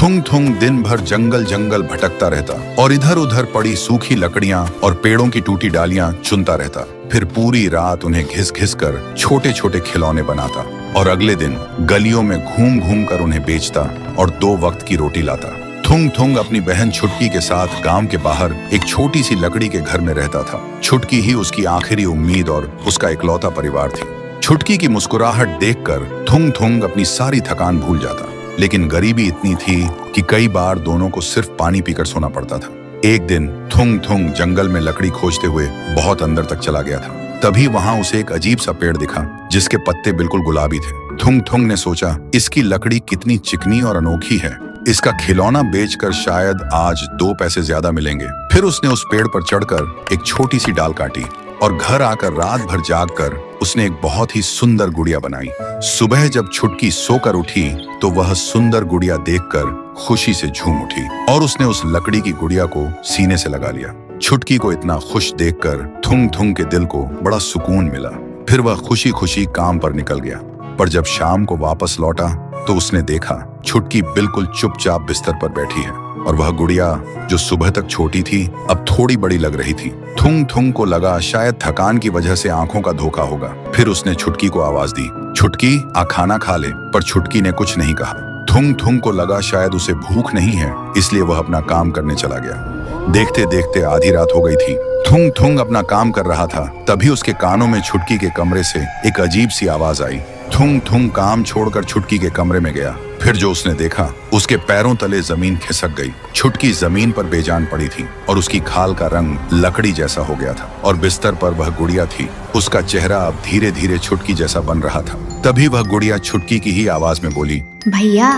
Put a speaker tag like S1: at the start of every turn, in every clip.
S1: थुंग थुंग दिन भर जंगल जंगल भटकता रहता और इधर उधर पड़ी सूखी लकड़ियां और पेड़ों की टूटी डालियां चुनता रहता। फिर पूरी रात उन्हें घिस घिस कर छोटे छोटे खिलौने बनाता और अगले दिन गलियों में घूम घूम कर उन्हें बेचता और 2 वक्त की रोटी लाता। थुंग थुंग अपनी बहन छुटकी के साथ गांव के बाहर एक छोटी सी लकड़ी के घर में रहता था। छुटकी ही उसकी आखिरी उम्मीद और उसका इकलौता परिवार थी। छुटकी की मुस्कुराहट देखकर थुंग थुंग अपनी सारी थकान भूल जाता, लेकिन गरीबी इतनी थी कि कई बार दोनों को सिर्फ पानी पीकर सोना पड़ता था। एक दिन थुंग थुंग जंगल में लकड़ी खोजते हुए बहुत अंदर तक चला गया था। तभी वहां उसे एक अजीब सा पेड़ दिखा जिसके पत्ते बिल्कुल गुलाबी थे। थुंग थुंग ने सोचा, इसकी लकड़ी कितनी चिकनी और अनोखी है, इसका खिलौना बेचकर शायद आज 2 पैसे ज्यादा मिलेंगे। फिर उसने उस पेड़ पर चढ़कर एक छोटी सी डाल काटी और घर आकर रात भर जागकर उसने एक बहुत ही सुंदर गुड़िया बनाई। सुबह जब छुटकी सोकर उठी तो वह सुंदर गुड़िया देखकर खुशी से झूम उठी और उसने उस लकड़ी की गुड़िया को सीने से लगा लिया। छुटकी को इतना खुश देखकर थुंग थुंग के दिल को बड़ा सुकून मिला। फिर वह खुशी खुशी काम पर निकल गया। पर जब शाम को वापस लौटा तो उसने देखा छुटकी बिल्कुल चुपचाप बिस्तर पर बैठी है और वह गुड़िया जो सुबह तक छोटी थी अब थोड़ी बड़ी लग रही थी। थुंग थुंग को लगा शायद थकान की वजह से आंखों का धोखा होगा। फिर उसने छुटकी को आवाज दी, छुटकी आ खाना खा ले। पर छुटकी ने कुछ नहीं कहा। थुंग थुंग को लगा शायद उसे भूख नहीं है, इसलिए वह अपना काम करने चला गया। देखते देखते आधी रात हो गई थी। थुंग थुंग अपना काम कर रहा था, तभी उसके कानों में छुटकी के कमरे से एक अजीब सी आवाज आई। थुंग थुंग काम छोड़कर छुटकी के कमरे में गया। फिर जो उसने देखा, उसके पैरों तले जमीन खिसक गई। छुटकी जमीन पर बेजान पड़ी थी और उसकी खाल का रंग लकड़ी जैसा हो गया था और बिस्तर पर वह गुड़िया थी। उसका चेहरा अब धीरे धीरे छुटकी जैसा बन रहा था। तभी वह गुड़िया छुटकी की ही आवाज में बोली,
S2: भैया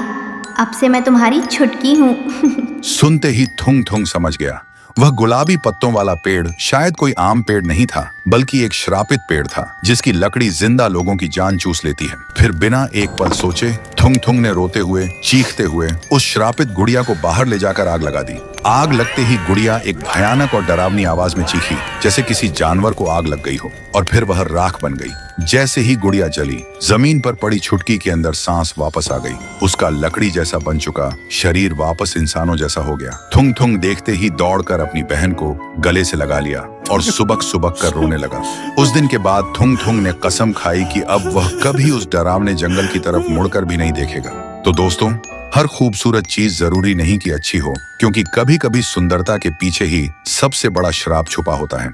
S2: अब से मैं तुम्हारी छुटकी हूँ।
S1: सुनते ही थुंग थुंग समझ गया वह गुलाबी पत्तों वाला पेड़ शायद कोई आम पेड़ नहीं था, बल्कि एक श्रापित पेड़ था जिसकी लकड़ी जिंदा लोगों की जान चूस लेती है। फिर बिना एक पल सोचे थुंग थुंग ने रोते हुए चीखते हुए उस श्रापित गुड़िया को बाहर ले जाकर आग लगा दी। आग लगते ही गुड़िया एक भयानक और डरावनी आवाज में चीखी जैसे किसी जानवर को आग लग गई हो और फिर वह राख बन गई। जैसे ही गुड़िया जली, जमीन पर पड़ी छुटकी के अंदर सांस वापस आ गई। उसका लकड़ी जैसा बन चुका शरीर वापस इंसानों जैसा हो गया। थुंग थुंग देखते ही दौड़कर अपनी बहन को गले से लगा लिया और सुबक सुबक कर रोने लगा। उस दिन के बाद थुंग थुंग ने कसम खाई कि अब वह कभी उस डरावने जंगल की तरफ मुड़कर भी नहीं देखेगा। तो दोस्तों, हर खूबसूरत चीज जरूरी नहीं कि अच्छी हो, क्योंकि कभी कभी सुंदरता के पीछे ही सबसे बड़ा श्राप छुपा होता है।